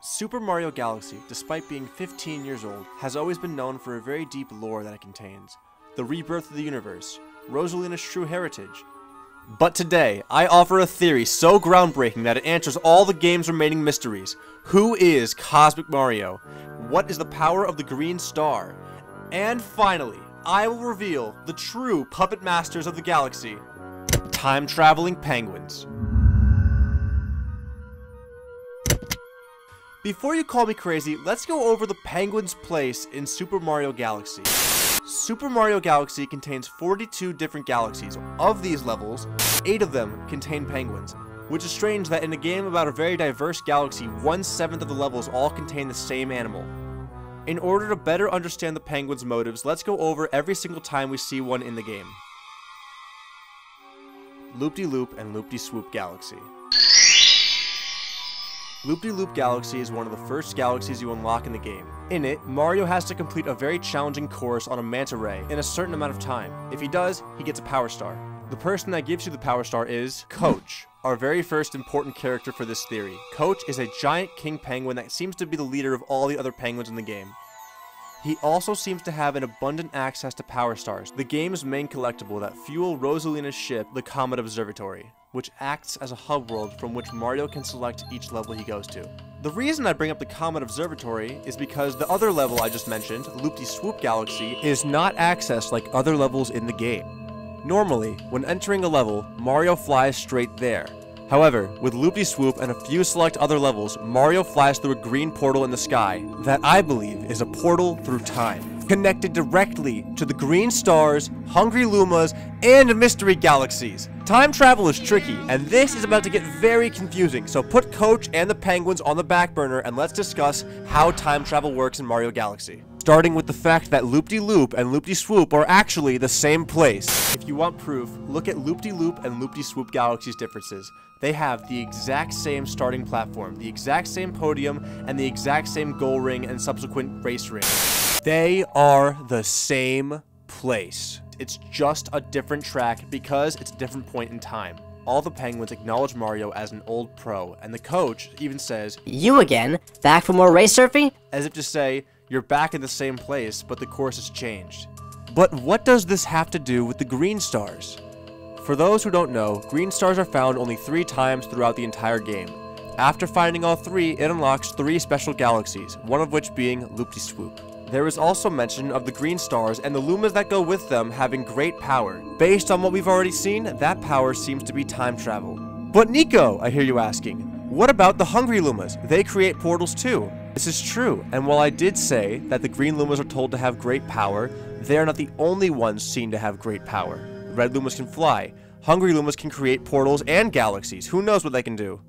Super Mario Galaxy, despite being 15 years old, has always been known for a very deep lore that it contains. The rebirth of the universe, Rosalina's true heritage. But today, I offer a theory so groundbreaking that it answers all the game's remaining mysteries. Who is Cosmic Mario? What is the power of the green star? And finally, I will reveal the true puppet masters of the galaxy, time-traveling penguins. Before you call me crazy, let's go over the penguins' place in Super Mario Galaxy. Super Mario Galaxy contains 42 different galaxies. Of these levels, 8 of them contain penguins, which is strange that in a game about a very diverse galaxy, 1/7 of the levels all contain the same animal. In order to better understand the penguins' motives, let's go over every single time we see one in the game. Loopdeeloop and Loopdeeswoop Galaxy. Loopdeeloop Galaxy is one of the first galaxies you unlock in the game. In it, Mario has to complete a very challenging course on a manta ray in a certain amount of time. If he does, he gets a power star. The person that gives you the power star is Coach, our very first important character for this theory. Coach is a giant king penguin that seems to be the leader of all the other penguins in the game. He also seems to have an abundant access to power stars, the game's main collectible that fuel Rosalina's ship, the Comet Observatory, which acts as a hub world from which Mario can select each level he goes to. The reason I bring up the Comet Observatory is because the other level I just mentioned, Loopdeeswoop Galaxy, is not accessed like other levels in the game. Normally, when entering a level, Mario flies straight there. However, with Loopdeeswoop and a few select other levels, Mario flies through a green portal in the sky that I believe is a portal through time, connected directly to the green stars, hungry Lumas, and mystery galaxies. Time travel is tricky, and this is about to get very confusing, so put Coach and the penguins on the back burner and let's discuss how time travel works in Mario Galaxy. Starting with the fact that Loopdeeloop and Loopdeeswoop are actually the same place. If you want proof, look at Loopdeeloop and Loopdeeswoop Galaxy's differences. They have the exact same starting platform, the exact same podium, and the exact same goal ring and subsequent race ring. They are the same place. It's just a different track because it's a different point in time. All the penguins acknowledge Mario as an old pro, and the coach even says, "You again? Back for more race surfing?" As if to say, you're back in the same place, but the course has changed. But what does this have to do with the green stars? For those who don't know, green stars are found only 3 times throughout the entire game. After finding all 3, it unlocks 3 special galaxies, one of which being Loopdeeswoop. There is also mention of the green stars and the Lumas that go with them having great power. Based on what we've already seen, that power seems to be time travel. But Nico, I hear you asking, what about the hungry Lumas? They create portals too. This is true, and while I did say that the green Lumas are told to have great power, they are not the only ones seen to have great power. Red Lumas can fly. Hungry Lumas can create portals and galaxies. Who knows what they can do?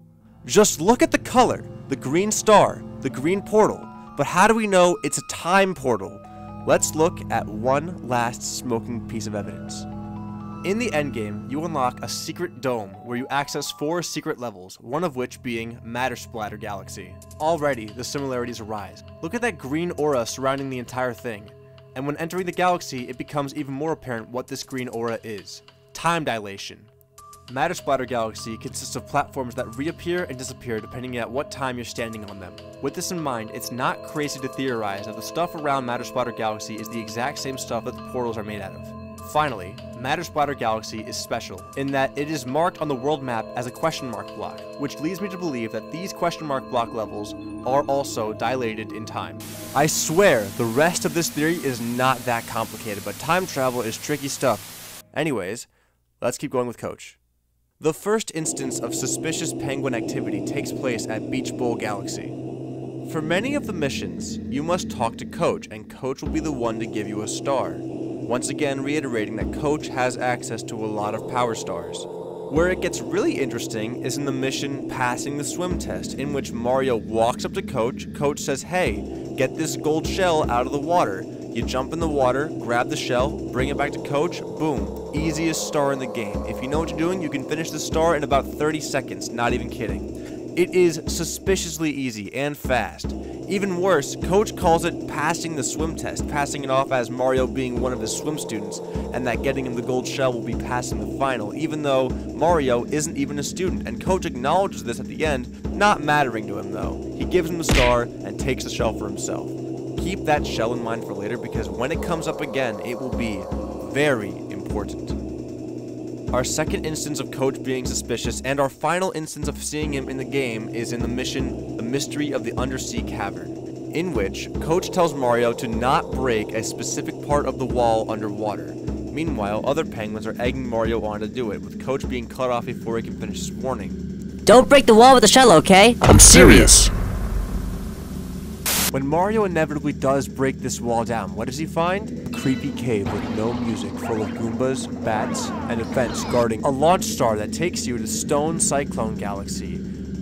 Just look at the color. The green star, the green portal. But how do we know it's a time portal? Let's look at one last smoking piece of evidence. In the endgame, you unlock a secret dome where you access 4 secret levels, one of which being Matter Splatter Galaxy. Already, the similarities arise. Look at that green aura surrounding the entire thing. And when entering the galaxy, it becomes even more apparent what this green aura is. Time dilation. Matter Splatter Galaxy consists of platforms that reappear and disappear depending on what time you're standing on them. With this in mind, it's not crazy to theorize that the stuff around Matter Splatter Galaxy is the exact same stuff that the portals are made out of. Finally, Matter Splatter Galaxy is special in that it is marked on the world map as a question mark block, which leads me to believe that these question mark block levels are also dilated in time. I swear, the rest of this theory is not that complicated, but time travel is tricky stuff. Anyways, let's keep going with Coach. The first instance of suspicious penguin activity takes place at Beach Bowl Galaxy. For many of the missions, you must talk to Coach, and Coach will be the one to give you a star. Once again reiterating that Coach has access to a lot of power stars. Where it gets really interesting is in the mission Passing the Swim Test, in which Mario walks up to Coach, Coach says, "Hey, get this gold shell out of the water." You jump in the water, grab the shell, bring it back to Coach, boom, easiest star in the game. If you know what you're doing, you can finish the star in about 30 seconds, not even kidding. It is suspiciously easy and fast. Even worse, Coach calls it passing the swim test, passing it off as Mario being one of his swim students, and that getting him the gold shell will be passing the final, even though Mario isn't even a student, and Coach acknowledges this at the end, not mattering to him though. He gives him the star and takes the shell for himself. Keep that shell in mind for later, because when it comes up again, it will be very important. Our second instance of Coach being suspicious, and our final instance of seeing him in the game, is in the mission, The Mystery of the Undersea Cavern, in which Coach tells Mario to not break a specific part of the wall underwater. Meanwhile, other penguins are egging Mario on to do it, with Coach being cut off before he can finish his warning. Don't break the wall with the shell, okay? I'm serious. When Mario inevitably does break this wall down, what does he find? A creepy cave with no music, full of Goombas, bats, and events guarding a launch star that takes you to Stone Cyclone Galaxy.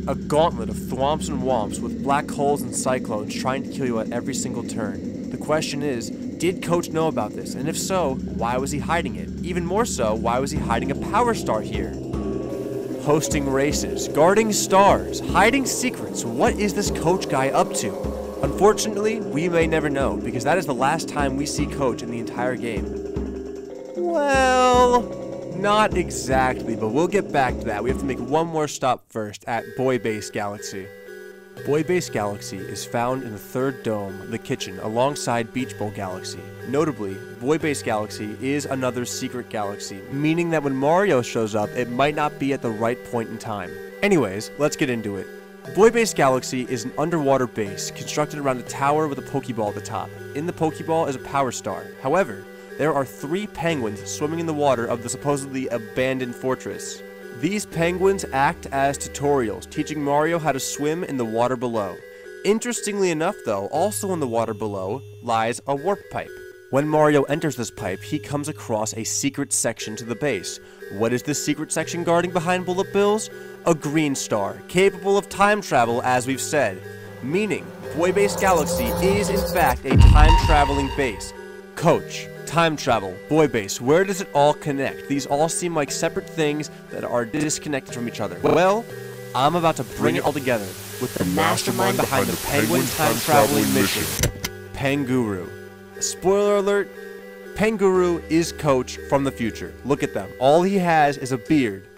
A gauntlet of thwomps and womps with black holes and cyclones trying to kill you at every single turn. The question is, did Coach know about this? And if so, why was he hiding it? Even more so, why was he hiding a power star here? Hosting races, guarding stars, hiding secrets, what is this Coach guy up to? Unfortunately, we may never know, because that is the last time we see Coach in the entire game. Well, not exactly, but we'll get back to that. We have to make one more stop first at Buoy Galaxy. Buoy Galaxy is found in the third dome, the kitchen, alongside Beach Bowl Galaxy. Notably, Buoy Galaxy is another secret galaxy, meaning that when Mario shows up, it might not be at the right point in time. Anyways, let's get into it. Buoy Galaxy is an underwater base constructed around a tower with a Pokeball at the top. In the Pokeball is a power star. However, there are 3 penguins swimming in the water of the supposedly abandoned fortress. These penguins act as tutorials, teaching Mario how to swim in the water below. Interestingly enough though, also in the water below lies a warp pipe. When Mario enters this pipe, he comes across a secret section to the base. What is this secret section guarding behind bullet bills? A green star, capable of time travel as we've said. Meaning, Buoy Galaxy is in fact a time-traveling base. Coach, time travel, Buoy Base, where does it all connect? These all seem like separate things that are disconnected from each other. Well, I'm about to bring it all together with the mastermind behind the Penguin time traveling mission, Penguru. Spoiler alert, Penguru is Coach from the future. Look at them. All he has is a beard,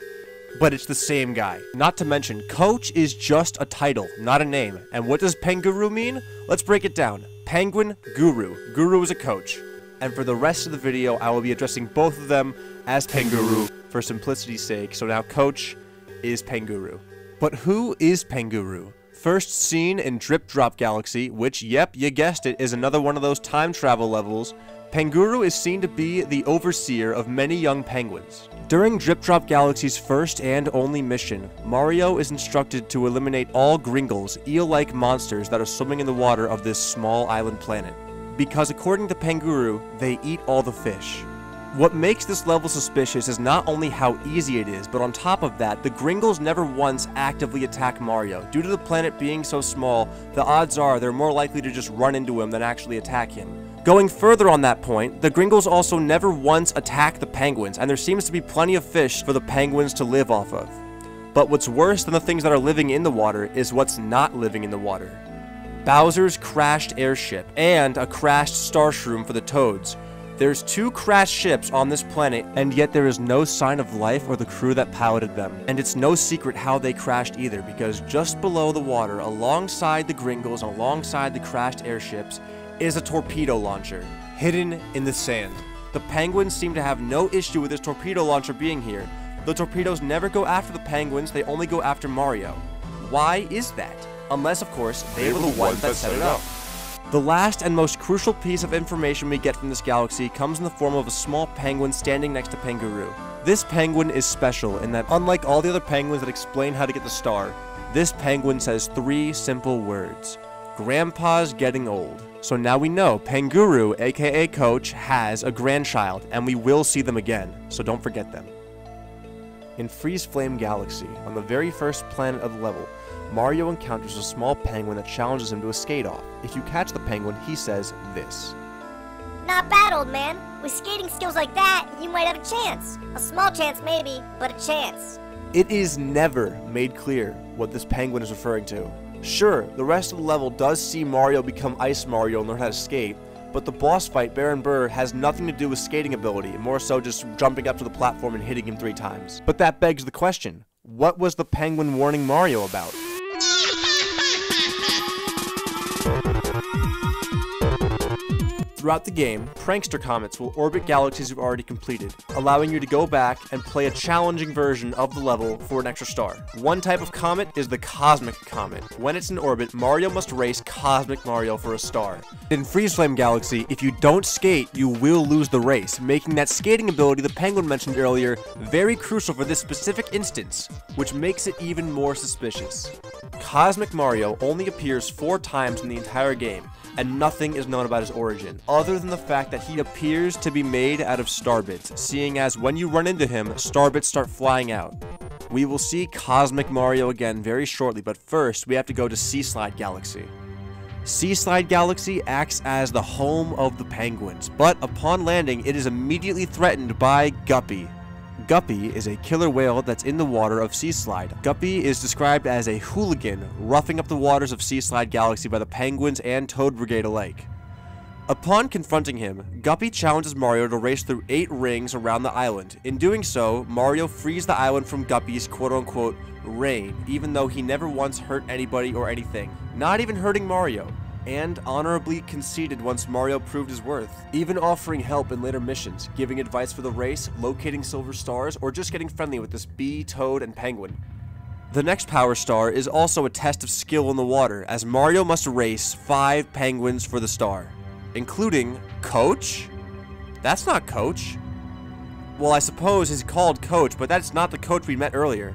but it's the same guy. Not to mention, Coach is just a title, not a name. And what does Penguru mean? Let's break it down. Penguin Guru. Guru is a coach. And for the rest of the video, I will be addressing both of them as Penguru for simplicity's sake. So now Coach is Penguru. But who is Penguru? First seen in Drip Drop Galaxy, which, yep, you guessed it, is another one of those time travel levels, Penguru is seen to be the overseer of many young penguins. During Drip Drop Galaxy's first and only mission, Mario is instructed to eliminate all Gringles, eel-like monsters that are swimming in the water of this small island planet. Because according to Penguru, they eat all the fish. What makes this level suspicious is not only how easy it is, but on top of that, the Gringles never once actively attack Mario. Due to the planet being so small, the odds are they're more likely to just run into him than actually attack him. Going further on that point, the Gringles also never once attack the penguins, and there seems to be plenty of fish for the penguins to live off of. But what's worse than the things that are living in the water is what's not living in the water. Bowser's crashed airship, and a crashed star shroom for the Toads. There's 2 crashed ships on this planet, and yet there is no sign of life or the crew that piloted them. And it's no secret how they crashed either, because just below the water, alongside the Gringles, alongside the crashed airships, is a torpedo launcher, hidden in the sand. The penguins seem to have no issue with this torpedo launcher being here. The torpedoes never go after the penguins, they only go after Mario. Why is that? Unless, of course, they were the ones that set it up. The last and most crucial piece of information we get from this galaxy comes in the form of a small penguin standing next to Penguru. This penguin is special in that, unlike all the other penguins that explain how to get the star, this penguin says 3 simple words. Grandpa's getting old. So now we know Penguru, aka Coach, has a grandchild, and we will see them again, so don't forget them. In Freezeflame Galaxy, on the very first planet of the level, Mario encounters a small penguin that challenges him to a skate-off. If you catch the penguin, he says this. Not bad, old man. With skating skills like that, you might have a chance. A small chance maybe, but a chance. It is never made clear what this penguin is referring to. Sure, the rest of the level does see Mario become Ice Mario and learn how to skate, but the boss fight, Baron Burr, has nothing to do with skating ability, more so just jumping up to the platform and hitting him 3 times. But that begs the question, what was the penguin warning Mario about? Throughout the game, prankster comets will orbit galaxies you've already completed, allowing you to go back and play a challenging version of the level for an extra star. One type of comet is the Cosmic Comet. When it's in orbit, Mario must race Cosmic Mario for a star. In Freezeflame Galaxy, if you don't skate, you will lose the race, making that skating ability the penguin mentioned earlier very crucial for this specific instance, which makes it even more suspicious. Cosmic Mario only appears 4 times in the entire game, and nothing is known about his origin, other than the fact that he appears to be made out of starbits, seeing as when you run into him, starbits start flying out. We will see Cosmic Mario again very shortly, but first we have to go to Seaslide Galaxy. Seaslide Galaxy acts as the home of the penguins, but upon landing it is immediately threatened by Guppy. Guppy is a killer whale that's in the water of Seaslide. Guppy is described as a hooligan, roughing up the waters of Seaslide Galaxy by the penguins and Toad Brigade alike. Upon confronting him, Guppy challenges Mario to race through 8 rings around the island. In doing so, Mario frees the island from Guppy's quote-unquote reign, even though he never once hurt anybody or anything, not even hurting Mario, and honorably conceded once Mario proved his worth, even offering help in later missions, giving advice for the race, locating silver stars, or just getting friendly with this bee, toad, and penguin. The next power star is also a test of skill in the water, as Mario must race 5 penguins for the star, including Coach? That's not Coach. Well, I suppose he's called Coach, but that's not the Coach we met earlier.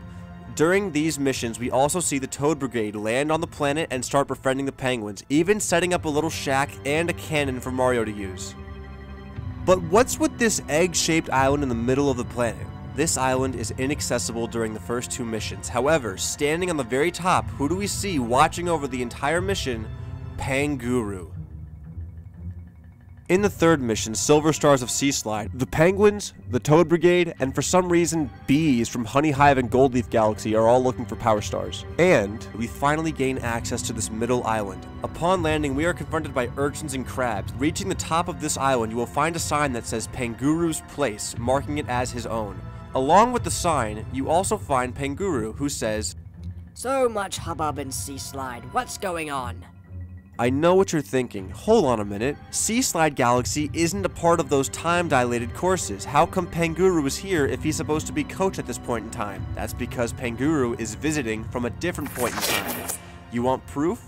During these missions, we also see the Toad Brigade land on the planet and start befriending the penguins, even setting up a little shack and a cannon for Mario to use. But what's with this egg-shaped island in the middle of the planet? This island is inaccessible during the first 2 missions. However, standing on the very top, who do we see watching over the entire mission? Panguru. In the 3rd mission, Silver Stars of Seaslide, the penguins, the Toad Brigade, and for some reason, bees from Honey Hive and Goldleaf Galaxy are all looking for power stars. And we finally gain access to this middle island. Upon landing, we are confronted by urchins and crabs. Reaching the top of this island, you will find a sign that says Panguru's Place, marking it as his own. Along with the sign, you also find Panguru, who says, So much hubbub in Seaslide. What's going on? I know what you're thinking. Hold on a minute. Seaslide Galaxy isn't a part of those time-dilated courses. How come Panguru is here if he's supposed to be Coach at this point in time? That's because Panguru is visiting from a different point in time. You want proof?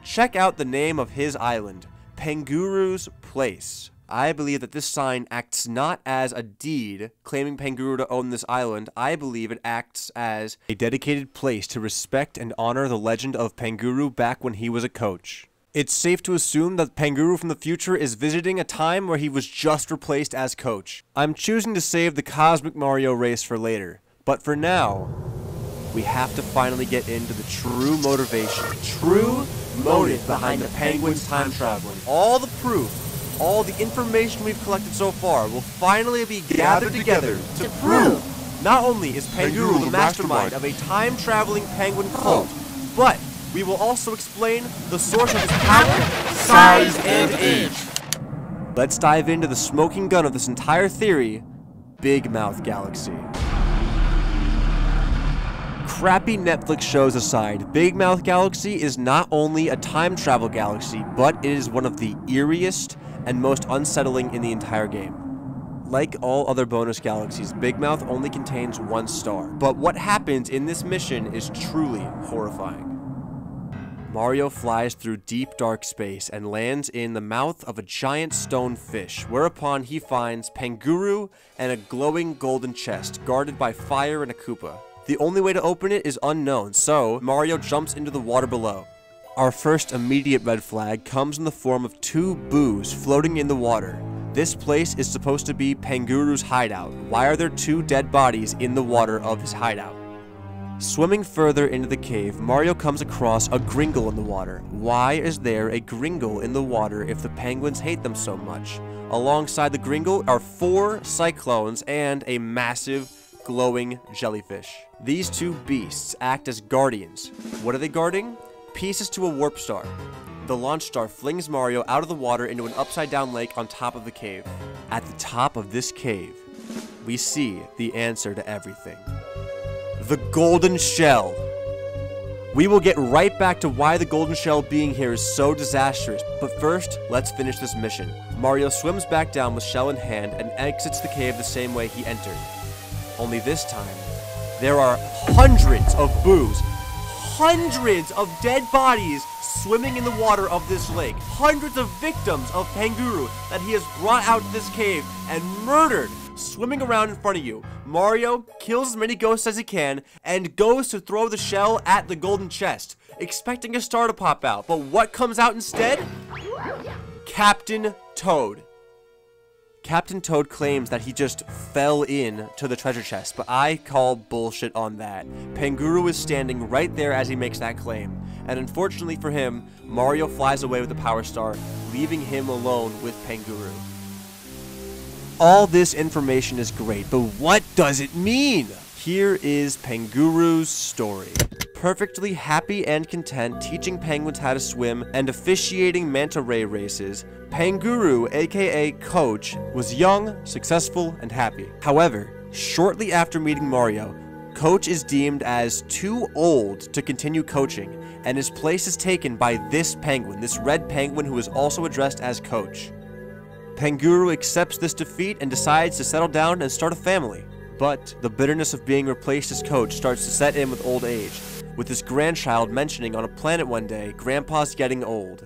Check out the name of his island, Panguru's Place. I believe that this sign acts not as a deed claiming Panguru to own this island. I believe it acts as a dedicated place to respect and honor the legend of Panguru back when he was a coach. It's safe to assume that Panguru from the future is visiting a time where he was just replaced as coach. I'm choosing to save the Cosmic Mario race for later, but for now, we have to finally get into the true motivation, true motive behind the penguins' time traveling. All the proof, all the information we've collected so far will finally be gathered together to prove not only is Panguru the mastermind of a time-traveling penguin cult, but we will also explain the source of his power, size, and age. Let's dive into the smoking gun of this entire theory, Bigmouth Galaxy. Crappy Netflix shows aside, Bigmouth Galaxy is not only a time travel galaxy, but it is one of the eeriest and most unsettling in the entire game. Like all other bonus galaxies, Bigmouth only contains 1 star, but what happens in this mission is truly horrifying. Mario flies through deep dark space and lands in the mouth of a giant stone fish, whereupon he finds Panguru and a glowing golden chest guarded by fire and a Koopa. The only way to open it is unknown, so Mario jumps into the water below. Our first immediate red flag comes in the form of 2 boos floating in the water. This place is supposed to be Panguru's hideout. Why are there 2 dead bodies in the water of his hideout? Swimming further into the cave, Mario comes across a Gringle in the water. Why is there a Gringle in the water if the penguins hate them so much? Alongside the Gringle are 4 Cyclones and a massive glowing jellyfish. These two beasts act as guardians. What are they guarding? Pieces to a warp star. The launch star flings Mario out of the water into an upside-down lake on top of the cave. At the top of this cave, we see the answer to everything. The golden shell. We will get right back to why the golden shell being here is so disastrous, but first, let's finish this mission. Mario swims back down with shell in hand and exits the cave the same way he entered. Only this time, there are hundreds of boos, hundreds of dead bodies swimming in the water of this lake, hundreds of victims of Panguru that he has brought out to this cave and murdered, swimming around in front of you. Mario kills as many ghosts as he can and goes to throw the shell at the golden chest, expecting a star to pop out. But what comes out instead? Captain Toad. Captain Toad claims that he just fell in to the treasure chest, but I call bullshit on that. Panguru is standing right there as he makes that claim, and unfortunately for him, Mario flies away with the Power Star, leaving him alone with Panguru. All this information is great, but what does it mean? Here is Panguru's story. Perfectly happy and content teaching penguins how to swim and officiating manta ray races, Panguru, aka Coach, was young, successful, and happy. However, shortly after meeting Mario, Coach is deemed as too old to continue coaching, and his place is taken by this penguin, this red penguin who is also addressed as Coach. Panguru accepts this defeat and decides to settle down and start a family. But the bitterness of being replaced as Coach starts to set in with old age, with his grandchild mentioning on a planet one day, "Grandpa's getting old."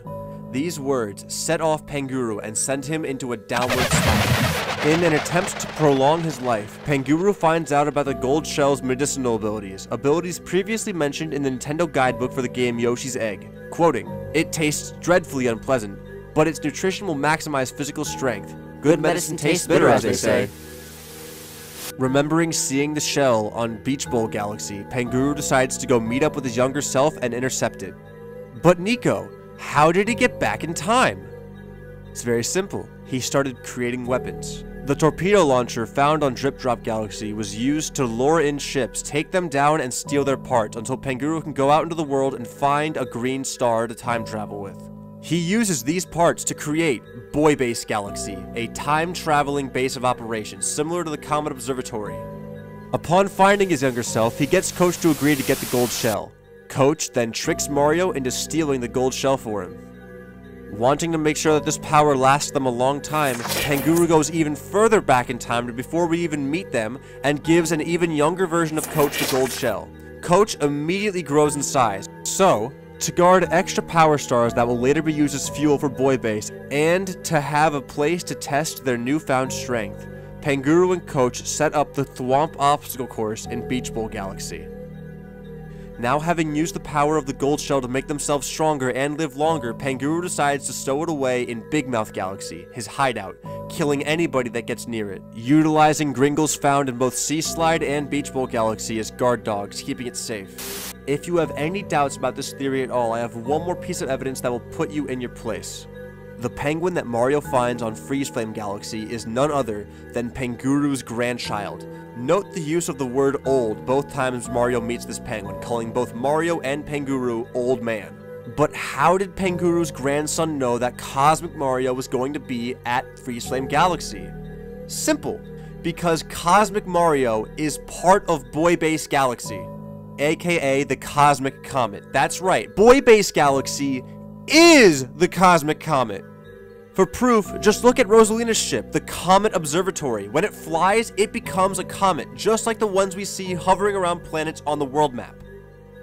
These words set off Panguru and send him into a downward spiral. In an attempt to prolong his life, Panguru finds out about the gold shell's medicinal abilities previously mentioned in the Nintendo guidebook for the game Yoshi's Egg. Quoting, "It tastes dreadfully unpleasant, but its nutrition will maximize physical strength. Good medicine tastes bitter, as they say." Remembering seeing the shell on Beach Bowl Galaxy, Panguru decides to go meet up with his younger self and intercept it. But Nico, how did he get back in time? It's very simple. He started creating weapons. The torpedo launcher found on Drip Drop Galaxy was used to lure in ships, take them down, and steal their parts until Panguru can go out into the world and find a green star to time travel with. He uses these parts to create Buoy Galaxy, a time-traveling base of operations similar to the Comet Observatory. Upon finding his younger self, he gets Coach to agree to get the gold shell. Coach then tricks Mario into stealing the gold shell for him. Wanting to make sure that this power lasts them a long time, Panguru goes even further back in time to before we even meet them and gives an even younger version of Coach the gold shell. Coach immediately grows in size, so to guard extra power stars that will later be used as fuel for Buoy Base, and to have a place to test their newfound strength, Panguru and Coach set up the Thwomp obstacle course in Beach Bowl Galaxy. Now having used the power of the gold shell to make themselves stronger and live longer, Panguru decides to stow it away in Bigmouth Galaxy, his hideout, killing anybody that gets near it, utilizing Gringles found in both Seaslide and Beach Bowl Galaxy as guard dogs, keeping it safe. If you have any doubts about this theory at all, I have one more piece of evidence that will put you in your place. The penguin that Mario finds on Freezeflame Galaxy is none other than Panguru's grandchild. Note the use of the word old both times Mario meets this penguin, calling both Mario and Panguru old man. But how did Panguru's grandson know that Cosmic Mario was going to be at Freezeflame Galaxy? Simple, because Cosmic Mario is part of Buoy Galaxy, aka the Cosmic Comet. That's right, Buoy Galaxy is the Cosmic Comet. For proof, just look at Rosalina's ship, the Comet Observatory. When it flies, it becomes a comet, just like the ones we see hovering around planets on the world map.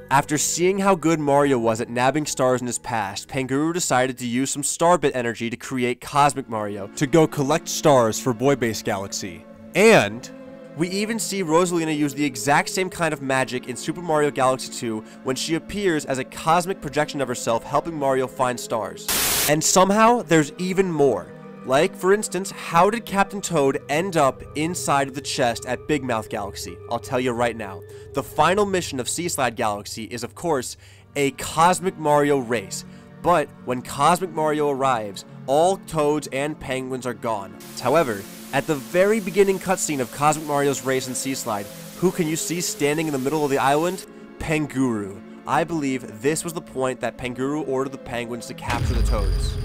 After seeing how good Mario was at nabbing stars in his past, Panguru decided to use some Starbit energy to create Cosmic Mario to go collect stars for Buoy Galaxy. And we even see Rosalina use the exact same kind of magic in Super Mario Galaxy 2 when she appears as a cosmic projection of herself helping Mario find stars. And somehow, there's even more. Like, for instance, how did Captain Toad end up inside of the chest at Bigmouth Galaxy? I'll tell you right now. The final mission of Seaslide Galaxy is, of course, a Cosmic Mario race. But when Cosmic Mario arrives, all Toads and Penguins are gone. However, at the very beginning cutscene of Cosmic Mario's race in Seaslide, Who can you see standing in the middle of the island? Panguru. I believe this was the point that Panguru ordered the penguins to capture the toads.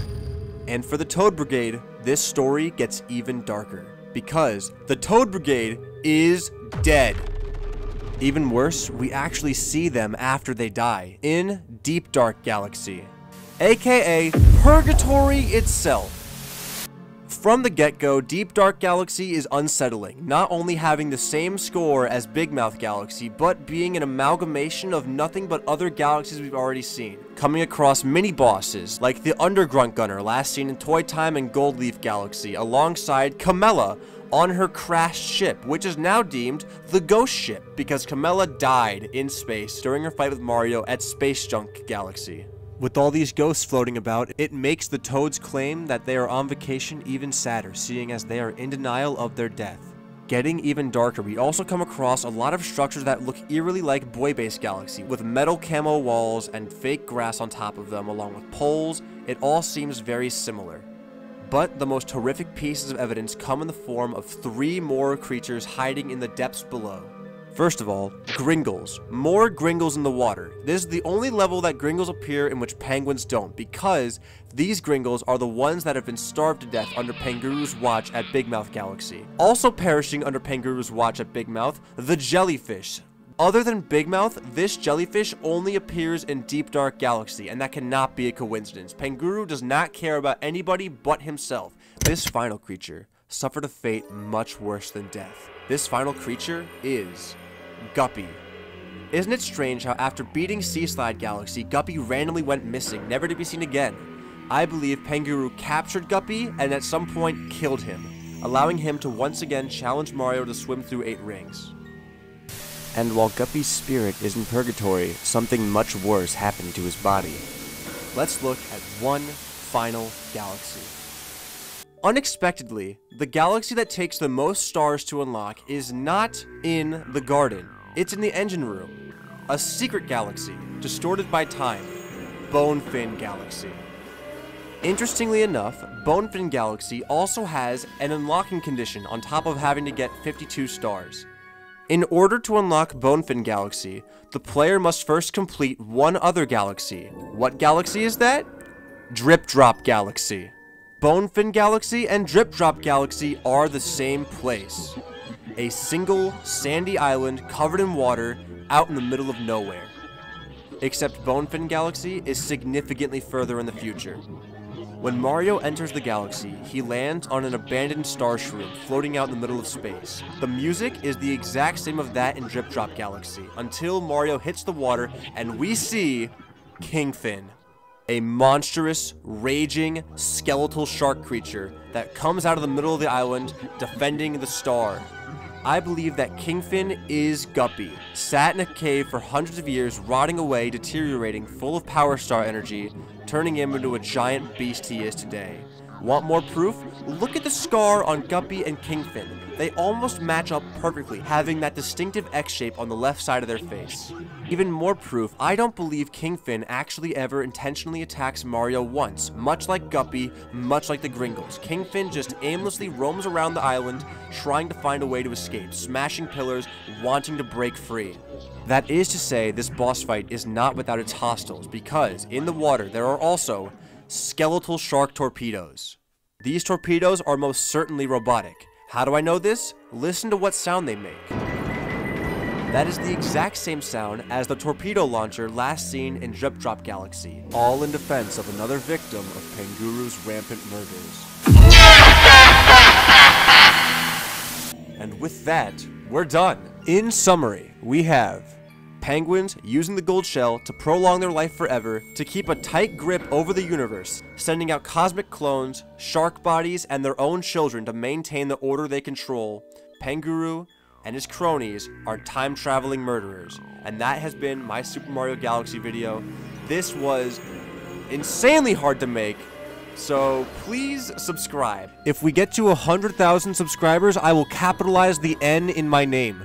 And for the Toad Brigade, this story gets even darker, because the Toad Brigade is dead. Even worse, we actually see them after they die in Deep Dark Galaxy, aka Purgatory itself. From the get-go, Deep Dark Galaxy is unsettling, not only having the same score as Bigmouth Galaxy, but being an amalgamation of nothing but other galaxies we've already seen. Coming across mini-bosses, like the Undergrunt Gunner last seen in Toy Time and Goldleaf Galaxy, alongside Camella on her crashed ship, which is now deemed the Ghost Ship, because Camella died in space during her fight with Mario at Space Junk Galaxy. With all these ghosts floating about, it makes the Toads' claim that they are on vacation even sadder, seeing as they are in denial of their death. Getting even darker, we also come across a lot of structures that look eerily like Buoy Galaxy, with metal camo walls and fake grass on top of them, along with poles. It all seems very similar. But the most horrific pieces of evidence come in the form of 3 more creatures hiding in the depths below. First of all, Gringles. More Gringles in the water. This is the only level that Gringles appear in which penguins don't, because these Gringles are the ones that have been starved to death under Panguru's watch at Bigmouth Galaxy. Also perishing under Panguru's watch at Bigmouth, the jellyfish. Other than Bigmouth, this jellyfish only appears in Deep Dark Galaxy, and that cannot be a coincidence. Panguru does not care about anybody but himself. This final creature suffered a fate much worse than death. This final creature is Guppy. Isn't it strange how after beating Seaslide Galaxy, Guppy randomly went missing, never to be seen again? I believe Panguru captured Guppy and at some point killed him, allowing him to once again challenge Mario to swim through 8 rings. And while Guppy's spirit is in purgatory, something much worse happened to his body. Let's look at one final galaxy. Unexpectedly, the galaxy that takes the most stars to unlock is not in the garden. It's in the engine room. A secret galaxy, distorted by time. Bonefin Galaxy. Interestingly enough, Bonefin Galaxy also has an unlocking condition on top of having to get 52 stars. In order to unlock Bonefin Galaxy, the player must first complete one other galaxy. What galaxy is that? Drip Drop Galaxy. Bonefin Galaxy and Drip Drop Galaxy are the same place. A single sandy island covered in water out in the middle of nowhere. Except Bonefin Galaxy is significantly further in the future. When Mario enters the galaxy, he lands on an abandoned star shroom floating out in the middle of space. The music is the exact same of that in Drip Drop Galaxy, until Mario hits the water and we see Kingfin. A monstrous, raging, skeletal shark creature that comes out of the middle of the island, defending the star. I believe that Kingfin is Guppy, sat in a cave for hundreds of years, rotting away, deteriorating, full of Power Star energy, turning him into a giant beast he is today. Want more proof? Look at the scar on Guppy and Kingfin. They almost match up perfectly, having that distinctive X shape on the left side of their face. Even more proof, I don't believe Kingfin actually ever intentionally attacks Mario once. Much like Guppy, much like the Gringles, Kingfin just aimlessly roams around the island, trying to find a way to escape, smashing pillars, wanting to break free. That is to say, this boss fight is not without its hostiles, because in the water there are also skeletal shark torpedoes. These torpedoes are most certainly robotic. How do I know this? Listen to what sound they make. That is the exact same sound as the torpedo launcher last seen in Drip Drop Galaxy, all in defense of another victim of Panguru's rampant murders. And with that, we're done. In summary, we have penguins using the gold shell to prolong their life forever, to keep a tight grip over the universe, sending out cosmic clones, shark bodies, and their own children to maintain the order they control. Panguru and his cronies are time-traveling murderers. And that has been my Super Mario Galaxy video. This was insanely hard to make, so please subscribe. If we get to 100,000 subscribers, I will capitalize the N in my name.